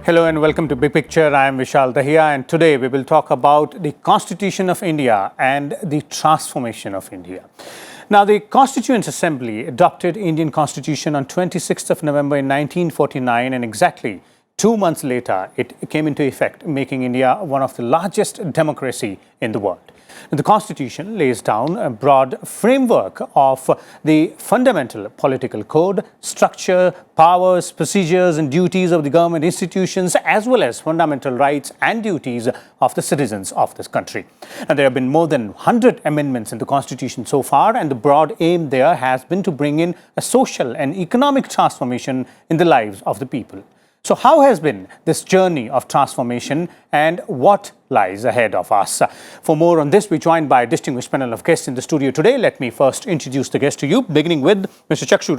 Hello and welcome to Big Picture. I am Vishal Dahiya, and today we will talk about the Constitution of India and the transformation of India. Now, the Constituent Assembly adopted Indian Constitution on 26th of November in 1949, and exactly 2 months later, it came into effect, making India one of the largest democracy in the world. The Constitution lays down a broad framework of the fundamental political code, structure, powers, procedures and duties of the government institutions, as well as fundamental rights and duties of the citizens of this country. And there have been more than 100 amendments in the Constitution so far, and the broad aim there has been to bring in a social and economic transformation in the lives of the people. So how has been this journey of transformation and what lies ahead of us? For more on this, we're joined by a distinguished panel of guests in the studio today. Let me first introduce the guests to you, beginning with Mr. Chakshu,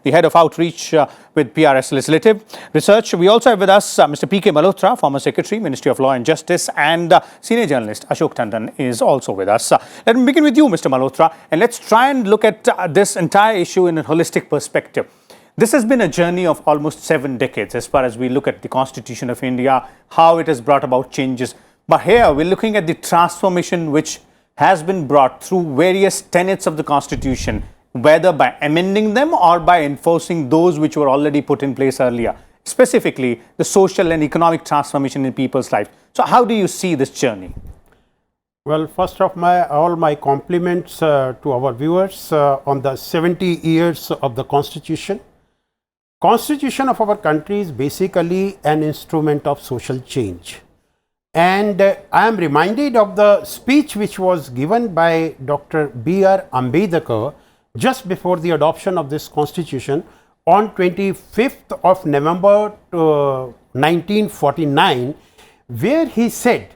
the Head of Outreach with PRS Legislative Research. We also have with us Mr. P.K. Malhotra, former Secretary, Ministry of Law and Justice, and senior journalist Ashok Tandon is also with us. Let me begin with you, Mr. Malhotra, and let's try and look at this entire issue in a holistic perspective. This has been a journey of almost 7 decades as far as we look at the Constitution of India, how it has brought about changes. But here we're looking at the transformation which has been brought through various tenets of the Constitution, whether by amending them or by enforcing those which were already put in place earlier, specifically the social and economic transformation in people's lives. So how do you see this journey? Well, first of all my compliments to our viewers on the 70 years of the Constitution. Constitution of our country is basically an instrument of social change. And I am reminded of the speech which was given by Dr. B.R. Ambedkar just before the adoption of this Constitution on 25th of November 1949, where he said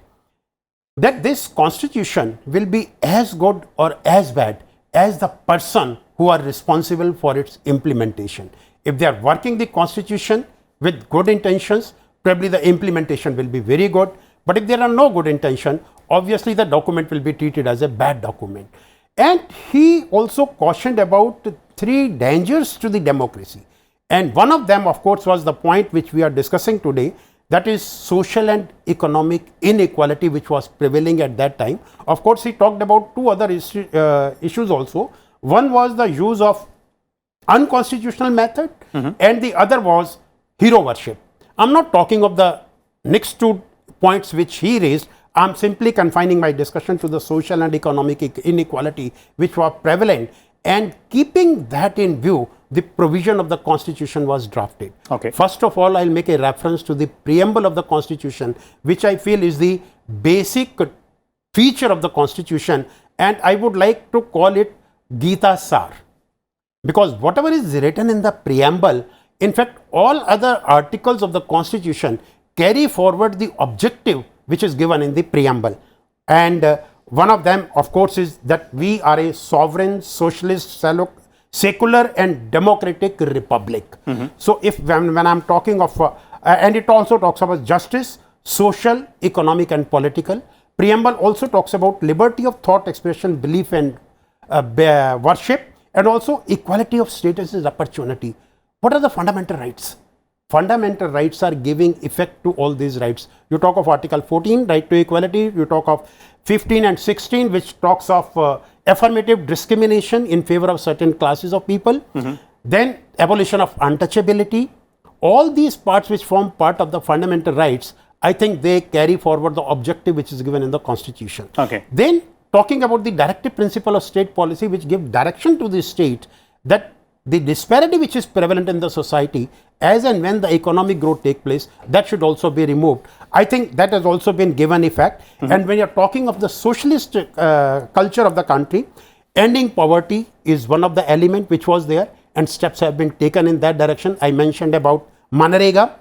that this Constitution will be as good or as bad as the person who are responsible for its implementation. If they are working the Constitution with good intentions, probably the implementation will be very good. But if there are no good intention, obviously the document will be treated as a bad document. And he also cautioned about 3 dangers to the democracy. And one of them, of course, was the point which we are discussing today, that is social and economic inequality which was prevailing at that time. Of course, he talked about 2 other issues also. One was the use of unconstitutional method, and the other was hero worship. I'm not talking of the next 2 points which he raised. I'm simply confining my discussion to the social and economic inequality which were prevalent, and keeping that in view, the provision of the Constitution was drafted. Okay. First of all, I'll make a reference to the preamble of the Constitution, which I feel is the basic feature of the Constitution, and I would like to call it Gita Sar. Because whatever is written in the preamble, in fact, all other articles of the Constitution carry forward the objective which is given in the preamble. And one of them, of course, is that we are a sovereign, socialist, secular and democratic republic. So if when I'm talking of, and it also talks about justice, social, economic and political. Preamble also talks about liberty of thought, expression, belief and worship, and also equality of status and opportunity. What are the fundamental rights? Fundamental rights are giving effect to all these rights. You talk of Article 14, right to equality. You talk of 15 and 16, which talks of affirmative discrimination in favor of certain classes of people. Then abolition of untouchability. All these parts which form part of the fundamental rights, I think they carry forward the objective which is given in the Constitution. Okay. Then talking about the directive principle of state policy, which give direction to the state, that the disparity which is prevalent in the society as and when the economic growth take place, that should also be removed. I think that has also been given effect. And when you're talking of the socialist culture of the country, ending poverty is one of the element which was there, and steps have been taken in that direction. I mentioned about Manrega.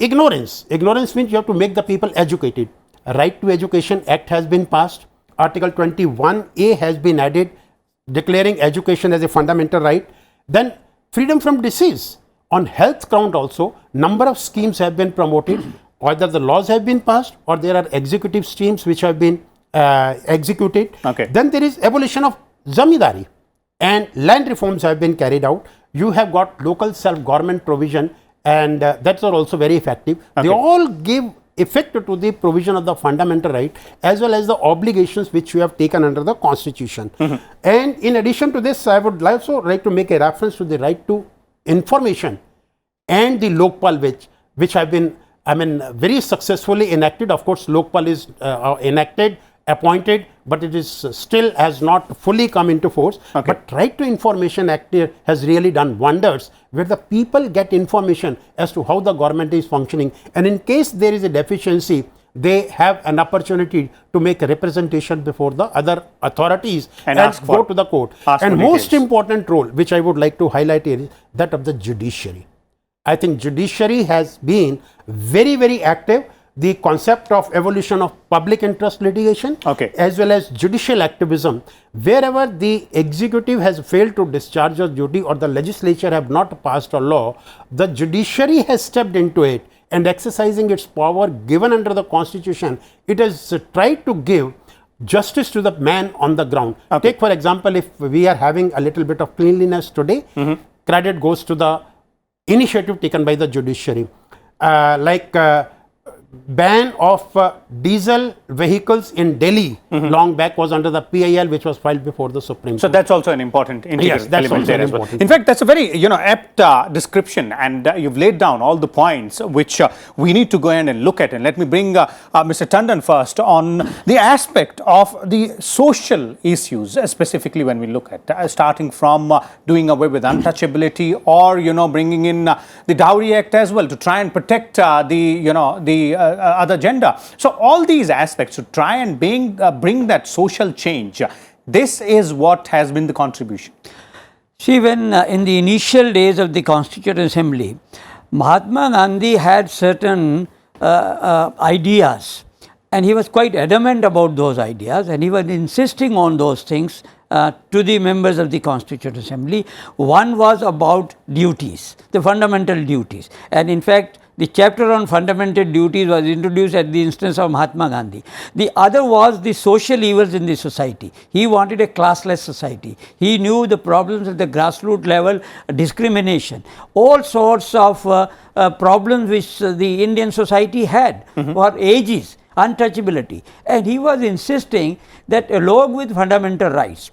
Ignorance means you have to make the people educated. Right to Education Act has been passed. Article 21A has been added, declaring education as a fundamental right. Then freedom from disease. On health ground also, number of schemes have been promoted. Either the laws have been passed or there are executive schemes which have been executed. Okay. Then there is abolition of zamindari and land reforms have been carried out. You have got local self-government provision and that's are also very effective. They all give effect to the provision of the fundamental right as well as the obligations which we have taken under the Constitution. And in addition to this, I would also like to make a reference to the right to information and the Lokpal, which have been, very successfully enacted. Of course, Lokpal is enacted, appointed, but it is still has not fully come into force. But Right to Information Act has really done wonders, where the people get information as to how the government is functioning, and in case there is a deficiency, they have an opportunity to make a representation before the other authorities and go to the court. And most important role, which I would like to highlight here, is that of the judiciary. I think judiciary has been very, very active. The concept of evolution of public interest litigation as well as judicial activism, wherever the executive has failed to discharge a duty or the legislature have not passed a law, the judiciary has stepped into it and exercising its power given under the Constitution, it has tried to give justice to the man on the ground. Take for example, if we are having a little bit of cleanliness today, credit goes to the initiative taken by the judiciary. Ban of diesel vehicles in Delhi long back was under the PIL, which was filed before the Supreme Court. So that's also an important Yes, that's element also there as well. important. In fact, that's a very apt description, and you've laid down all the points which we need to go in and look at. And let me bring Mr. Tandon first on the aspect of the social issues, specifically when we look at starting from doing away with untouchability, or bringing in the Dowry Act as well to try and protect the other gender. So all these aspects to try and bring that social change. This is what has been the contribution. See, when in the initial days of the Constituent Assembly, Mahatma Gandhi had certain ideas, and he was quite adamant about those ideas, and he was insisting on those things to the members of the Constituent Assembly. One was about duties, the fundamental duties, and in fact, the chapter on fundamental duties was introduced at the instance of Mahatma Gandhi. The other was the social evils in the society. He wanted a classless society. He knew the problems at the grassroots level, discrimination, all sorts of problems which the Indian society had for ages, untouchability. And he was insisting that along with fundamental rights,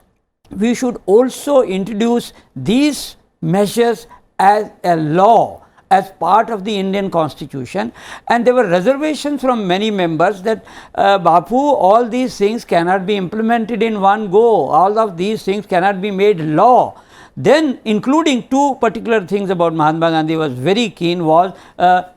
we should also introduce these measures as a law, as part of the Indian Constitution. And there were reservations from many members that Bapu, all these things cannot be implemented in one go, all of these things cannot be made law. Then, including two particular things about Mahatma Gandhi was very keen was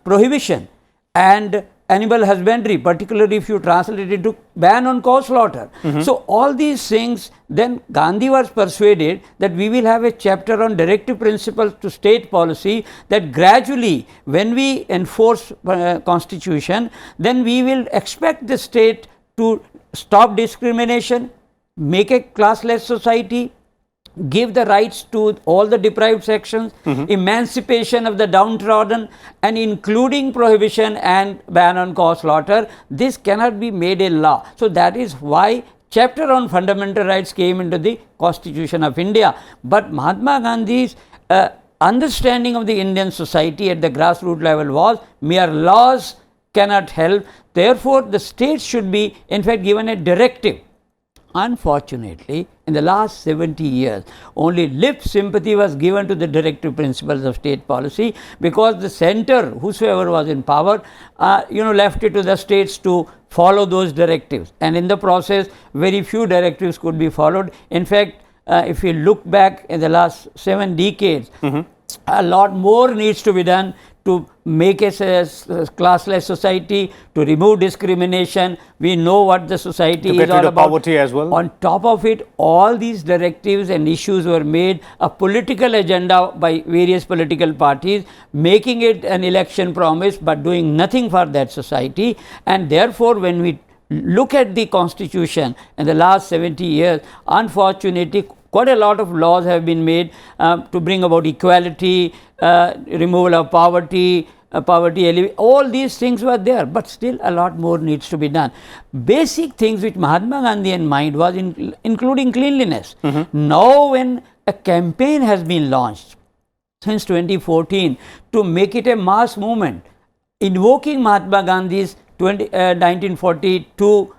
prohibition and animal husbandry, particularly if you translate it to ban on cow slaughter. So all these things, then Gandhi was persuaded that we will have a chapter on directive principles to state policy, that gradually when we enforce constitution, then we will expect the state to stop discrimination, make a classless society, give the rights to all the deprived sections, emancipation of the downtrodden, and including prohibition and ban on cow slaughter. This cannot be made a law. So that is why chapter on fundamental rights came into the Constitution of India. But Mahatma Gandhi's understanding of the Indian society at the grassroots level was mere laws cannot help. Therefore, the states should be in fact given a directive. Unfortunately, in the last 70 years, only lip sympathy was given to the directive principles of state policy, because the center, whosoever was in power, left it to the states to follow those directives. And in the process, very few directives could be followed. In fact, if you look back in the last 7 decades, a lot more needs to be done to make a classless society, to remove discrimination. We know what the society is all about. Poverty as well. On top of it, all these directives and issues were made a political agenda by various political parties, making it an election promise but doing nothing for that society. And therefore, when we look at the Constitution in the last 70 years, unfortunately, quite a lot of laws have been made to bring about equality, removal of poverty, all these things were there, but still a lot more needs to be done. Basic things which Mahatma Gandhi in mind was including cleanliness. Now when a campaign has been launched since 2014 to make it a mass movement, invoking Mahatma Gandhi's 1942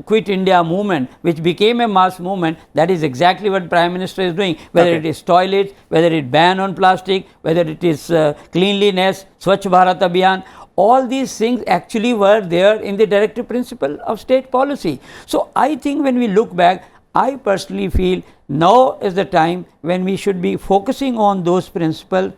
Quit India movement, which became a mass movement. That is exactly what Prime Minister is doing, whether it is toilets, whether it ban on plastic, whether it is cleanliness, Swachh Bharat Abhiyan. All these things actually were there in the directive principle of state policy. So I think when we look back, I personally feel now is the time when we should be focusing on those principles.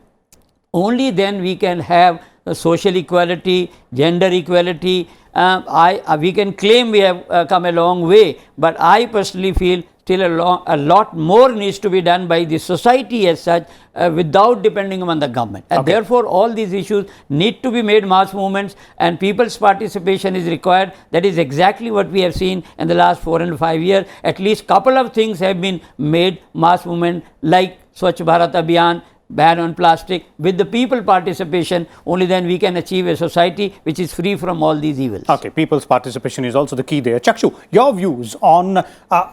Only then we can have social equality, gender equality. We can claim we have come a long way, but I personally feel still a lot more needs to be done by the society as such, without depending on the government. And therefore, all these issues need to be made mass movements, and people's participation is required. That is exactly what we have seen in the last 4 and 5 years. At least couple of things have been made mass movement, like Swachh Bharat Abhiyan, ban on plastic. With the people participation, only then we can achieve a society which is free from all these evils. Okay, people's participation is also the key there. Chakshu, your views on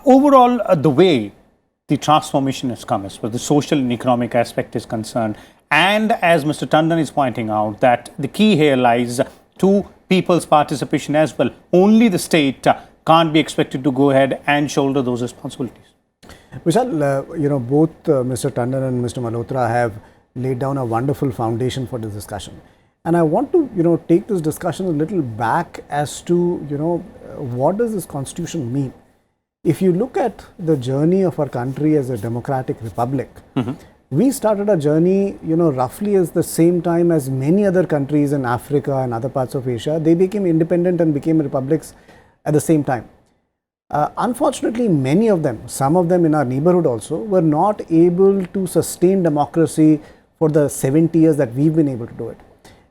overall the way the transformation has come as far as the social and economic aspect is concerned, and as Mr. Tandon is pointing out, that the key here lies to people's participation as well. Only the state can't be expected to go ahead and shoulder those responsibilities. Vishal, both Mr. Tandon and Mr. Malhotra have laid down a wonderful foundation for this discussion. And I want to, take this discussion a little back as to, what does this constitution mean? If you look at the journey of our country as a democratic republic, we started a journey, roughly at the same time as many other countries in Africa and other parts of Asia. They became independent and became republics at the same time. Unfortunately, many of them, some of them in our neighborhood also, were not able to sustain democracy for the 70 years that we've been able to do it.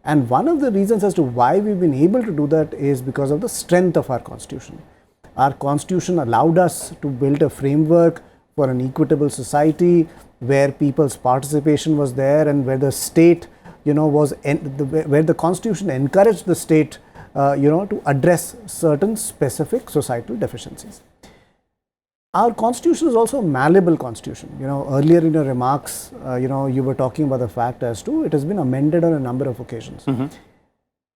And one of the reasons as to why we've been able to do that is because of the strength of our constitution. Our constitution allowed us to build a framework for an equitable society where people's participation was there, and where the state, where the constitution encouraged the state to address certain specific societal deficiencies. Our constitution is also a malleable constitution. Earlier in your remarks, you were talking about the fact as to it has been amended on a number of occasions.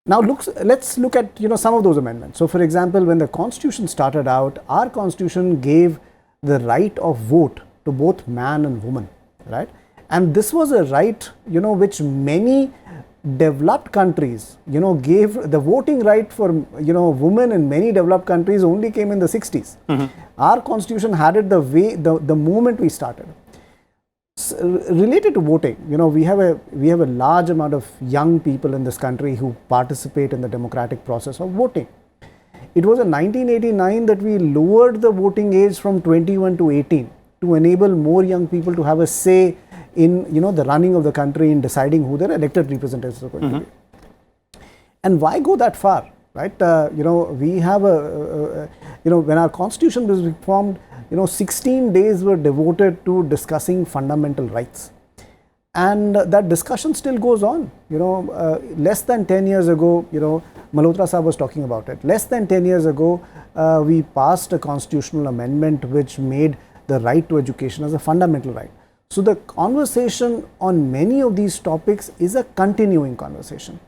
Now let's look at some of those amendments. So for example, when the constitution started out, our constitution gave the right of vote to both man and woman, right? And this was a right, which many developed countries, gave the voting right for, women in many developed countries only came in the 60s. Our constitution had it the moment we started. Related to voting, we have a large amount of young people in this country who participate in the democratic process of voting. It was in 1989 that we lowered the voting age from 21 to 18 to enable more young people to have a say in the running of the country, in deciding who their elected representatives are going to be. And why go that far, right? We have when our constitution was formed, 16 days were devoted to discussing fundamental rights, and that discussion still goes on. Less than 10 years ago, Malhotra Sahab was talking about it. Less than 10 years ago, we passed a constitutional amendment which made the right to education as a fundamental right. So the conversation on many of these topics is a continuing conversation.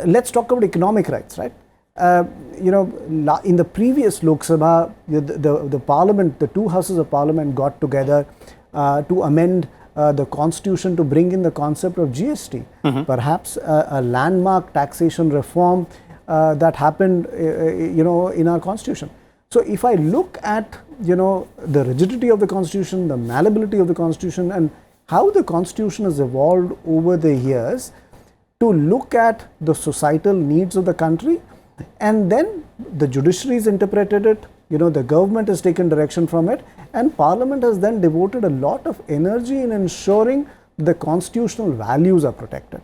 Let's talk about economic rights, right? In the previous Lok Sabha, the parliament, the two houses of parliament got together to amend the constitution to bring in the concept of GST, perhaps a landmark taxation reform that happened, in our constitution. So if I look at, the rigidity of the constitution, the malleability of the constitution, and how the constitution has evolved over the years to look at the societal needs of the country, and then the judiciary has interpreted it, the government has taken direction from it, and parliament has then devoted a lot of energy in ensuring the constitutional values are protected.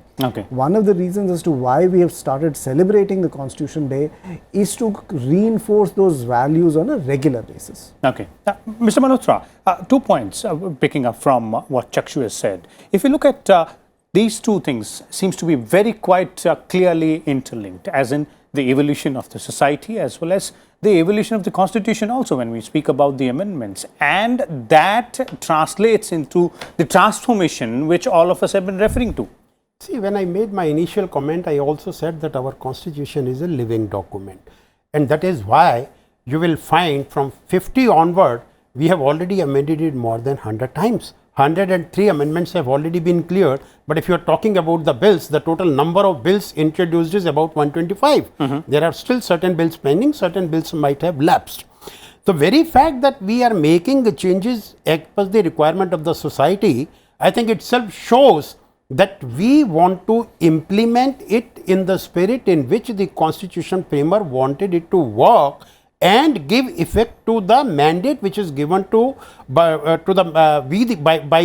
One of the reasons as to why we have started celebrating the Constitution Day is to reinforce those values on a regular basis. Mr. Malhotra, 2 points picking up from what Chakshu has said. If you look at these two things, seems to be very quite clearly interlinked, as in the evolution of the society as well as the evolution of the constitution also when we speak about the amendments, and that translates into the transformation which all of us have been referring to. See, when I made my initial comment, I also said that our constitution is a living document, and that is why you will find from 50 onward, we have already amended it more than 100 times. 103 amendments have already been cleared, but if you are talking about the bills, the total number of bills introduced is about 125. There are still certain bills pending, certain bills might have lapsed. The very fact that we are making the changes as per the requirement of the society, I think itself shows that we want to implement it in the spirit in which the constitution framer wanted it to work, and give effect to the mandate which is given to by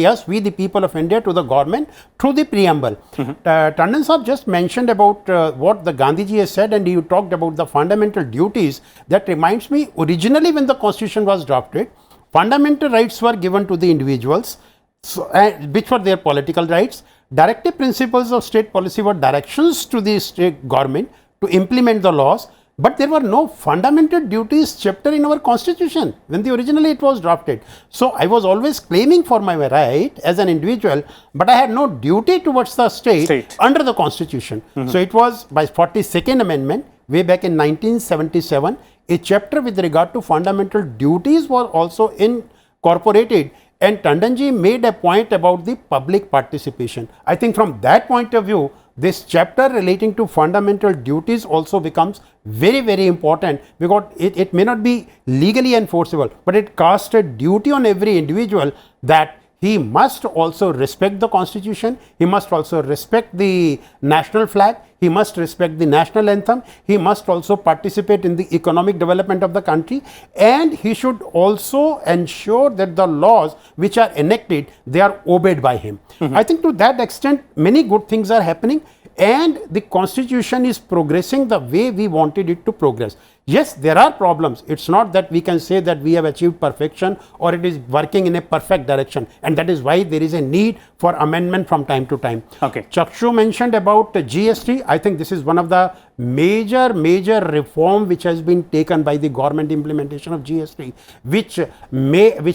us, we the people of India, to the government through the preamble. Tandon Sahab just mentioned about what the Gandhiji has said, and you talked about the fundamental duties. That reminds me, originally when the constitution was drafted, fundamental rights were given to the individuals, so, which were their political rights. Directive principles of state policy were directions to the state government to implement the laws. But there were no fundamental duties chapter in our constitution when originally it was drafted. So I was always claiming for my right as an individual, but I had no duty towards the state. Under the constitution. So it was by 42nd amendment way back in 1977, a chapter with regard to fundamental duties was also incorporated, and Tandonji made a point about the public participation. I think from that point of view, this chapter relating to fundamental duties also becomes very, very important, because it may not be legally enforceable, but it casts a duty on every individual that he must also respect the constitution, he must also respect the national flag, he must respect the national anthem, he must also participate in the economic development of the country, and he should also ensure that the laws which are enacted, they are obeyed by him. I think to that extent, many good things are happening, and the constitution is progressing the way we wanted it to progress. Yes, there are problems. It's not that we can say that we have achieved perfection or it is working in a perfect direction, and that is why there is a need for amendment from time to time. Okay. Chakshu mentioned about GST. I think this is one of the major reform which has been taken by the government, implementation of GST, which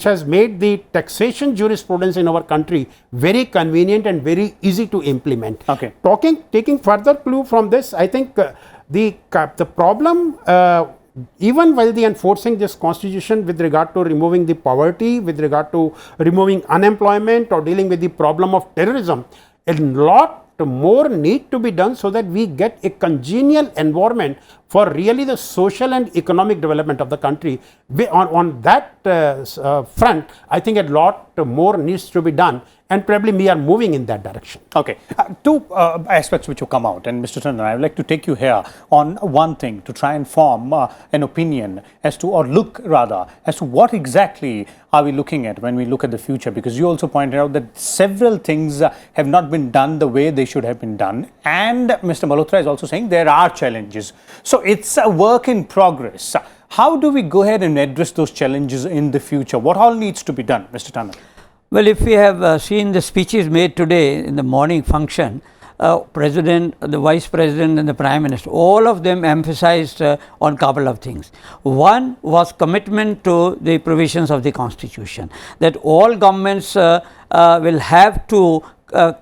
has made the taxation jurisprudence in our country very convenient and very easy to implement. Okay. Taking further clue from this, I think the problem, even while the enforcing this constitution with regard to removing the poverty, with regard to removing unemployment or dealing with the problem of terrorism, a lot more need to be done so that we get a congenial environment for really the social and economic development of the country. On that front, I think a lot more needs to be done, and probably we are moving in that direction. Okay. Two aspects which will come out, and Mr. Tandon, I would like to take you here on one thing to try and form an opinion as to, or look rather, as to what exactly are we looking at when we look at the future, because you also pointed out that several things have not been done the way they should have been done, and Mr. Malhotra is also saying there are challenges. So it's a work in progress. How do we go ahead and address those challenges in the future? What all needs to be done, Mr. Tandon? Well, if we have seen the speeches made today in the morning function, President, the Vice President and the Prime Minister, all of them emphasized on a couple of things. One was commitment to the provisions of the Constitution, that all governments will have to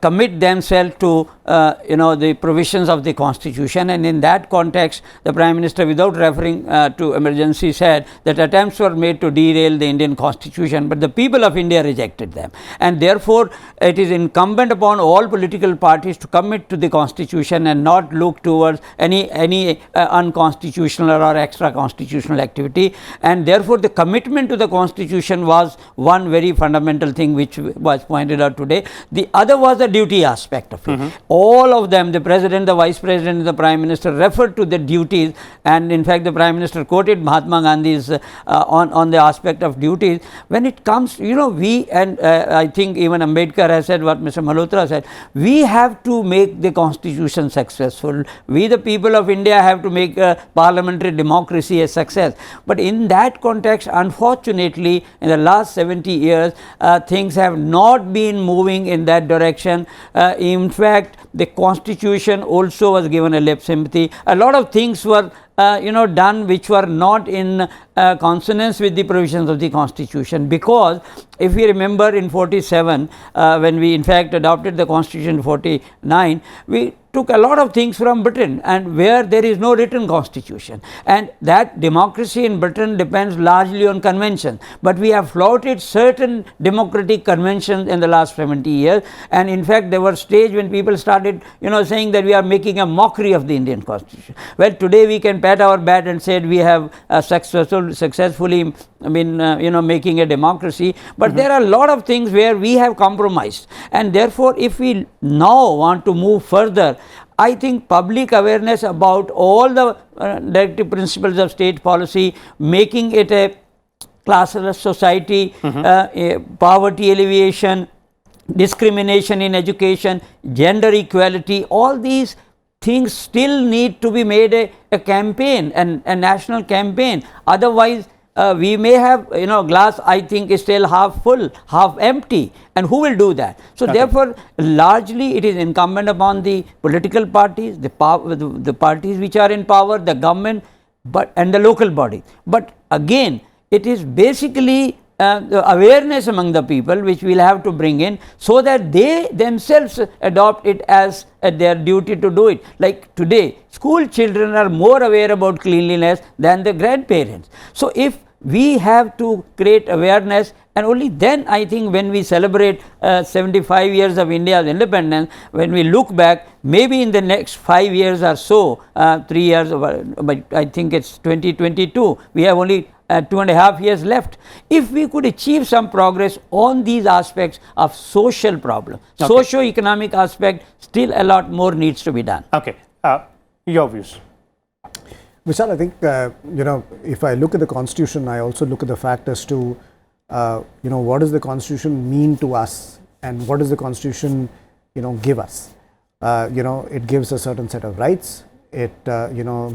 commit themselves to the provisions of the Constitution, and in that context the Prime Minister, without referring to emergency, said that attempts were made to derail the Indian Constitution, but the people of India rejected them, and therefore it is incumbent upon all political parties to commit to the Constitution and not look towards any unconstitutional or extra constitutional activity, and therefore the commitment to the Constitution was one very fundamental thing which was pointed out today. The other was the duty aspect of it. All of them, the President, the Vice President and the Prime Minister, referred to the duties, and in fact the Prime Minister quoted Mahatma Gandhi's on the aspect of duties. When it comes, we, and I think even Ambedkar has said what Mr. Malhotra said, we have to make the Constitution successful. We the people of India have to make parliamentary democracy a success. But in that context, unfortunately, in the last 70 years, things have not been moving in that direction. In fact, the constitution also was given a lip sympathy. A lot of things were done which were not in consonance with the provisions of the constitution, because if we remember in 47, when we in fact adopted the constitution in 49, we took a lot of things from Britain, and where there is no written constitution, and that democracy in Britain depends largely on convention, but we have flouted certain democratic conventions in the last 70 years, and in fact there were stage when people started saying that we are making a mockery of the Indian constitution. Well, today we can pat our back and said we have successfully making a democracy, but there are a lot of things where we have compromised, and therefore if we now want to move further, I think public awareness about all the directive principles of state policy, making it a classless society, poverty alleviation, discrimination in education, gender equality, all these things still need to be made a campaign, and a national campaign. Otherwise we may have glass, I think, is still half full, half empty, and who will do that? So therefore largely it is incumbent upon the political parties, the parties which are in power, the government, and the local body. But again, it is basically the awareness among the people which we will have to bring in, so that they themselves adopt it as their duty to do it. Like today, school children are more aware about cleanliness than the grandparents. So if we have to create awareness, and only then I think when we celebrate 75 years of India's independence, when we look back, maybe in the next 5 years or so, 3 years, but I think it's 2022, we have only 2.5 years left. If we could achieve some progress on these aspects of social problem, socio-economic aspect, still a lot more needs to be done. Okay, your views. Vishal, I think, if I look at the constitution, I also look at the fact as to, what does the constitution mean to us, and what does the constitution, give us? It gives a certain set of rights, it,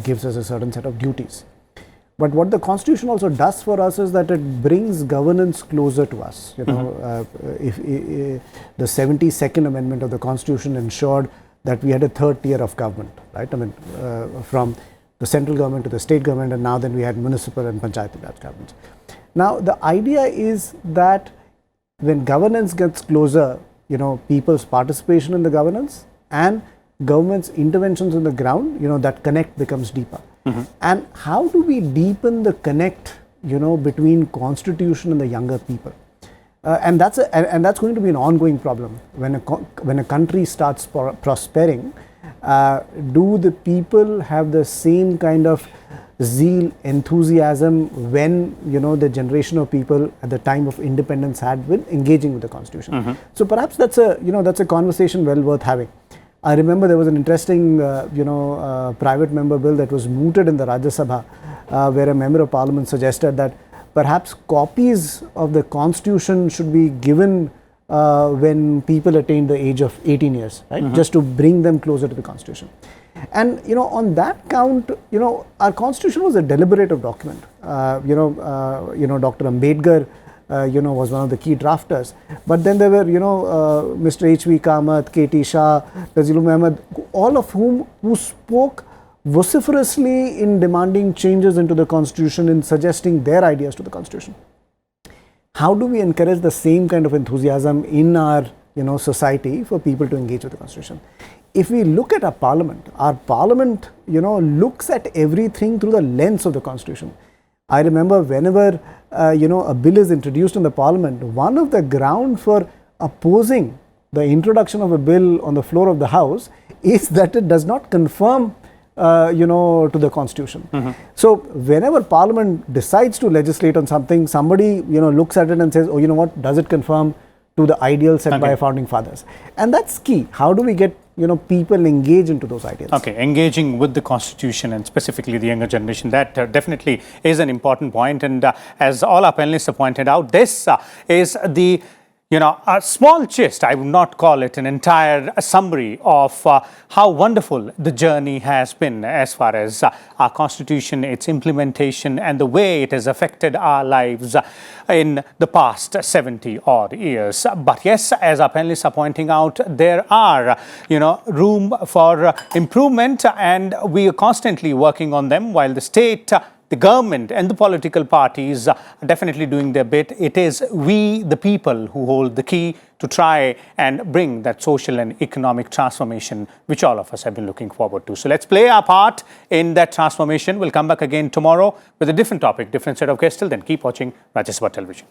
gives us a certain set of duties. But what the constitution also does for us is that it brings governance closer to us. If the 72nd amendment of the constitution ensured that we had a third tier of government, right? I mean, from the central government to the state government, and now then we had municipal and panchayati raj governments. Now the idea is that when governance gets closer, people's participation in the governance and government's interventions on the ground, that connect becomes deeper. And how do we deepen the connect, between constitution and the younger people? And that's going to be an ongoing problem when a country starts prospering. Do the people have the same kind of zeal, enthusiasm when the generation of people at the time of independence had been engaging with the constitution? So perhaps that's a conversation well worth having. I remember there was an interesting private member bill that was mooted in the Rajya Sabha, where a member of parliament suggested that perhaps copies of the constitution should be given when people attain the age of 18 years, right? Just to bring them closer to the constitution. And on that count, our constitution was a deliberative document. Dr. Ambedkar was one of the key drafters, but then there were Mr. H.V. Kamath, K.T. Shah, Nazirul Ahmad, all of who spoke vociferously in demanding changes into the constitution, in suggesting their ideas to the constitution. How do we encourage the same kind of enthusiasm in our society for people to engage with the constitution? If we look at our parliament looks at everything through the lens of the constitution. I remember whenever a bill is introduced in the parliament, one of the ground for opposing the introduction of a bill on the floor of the house is that it does not conform to the constitution. So whenever parliament decides to legislate on something, somebody looks at it and says, oh, what, does it conform to the ideals set by our founding fathers? And that's key. How do we get people engage into those ideas? Okay, engaging with the constitution and specifically the younger generation, that definitely is an important point. And as all our panelists have pointed out, this is the a small gist, I would not call it an entire summary of how wonderful the journey has been as far as our constitution, its implementation and the way it has affected our lives in the past 70 odd years. But yes, as our panelists are pointing out, there are, room for improvement, and we are constantly working on them, while the state, the government and the political parties are definitely doing their bit. It is we, the people, who hold the key to try and bring that social and economic transformation which all of us have been looking forward to. So let's play our part in that transformation. We'll come back again tomorrow with a different topic, different set of guests. Till then, keep watching Rajya Sabha Television.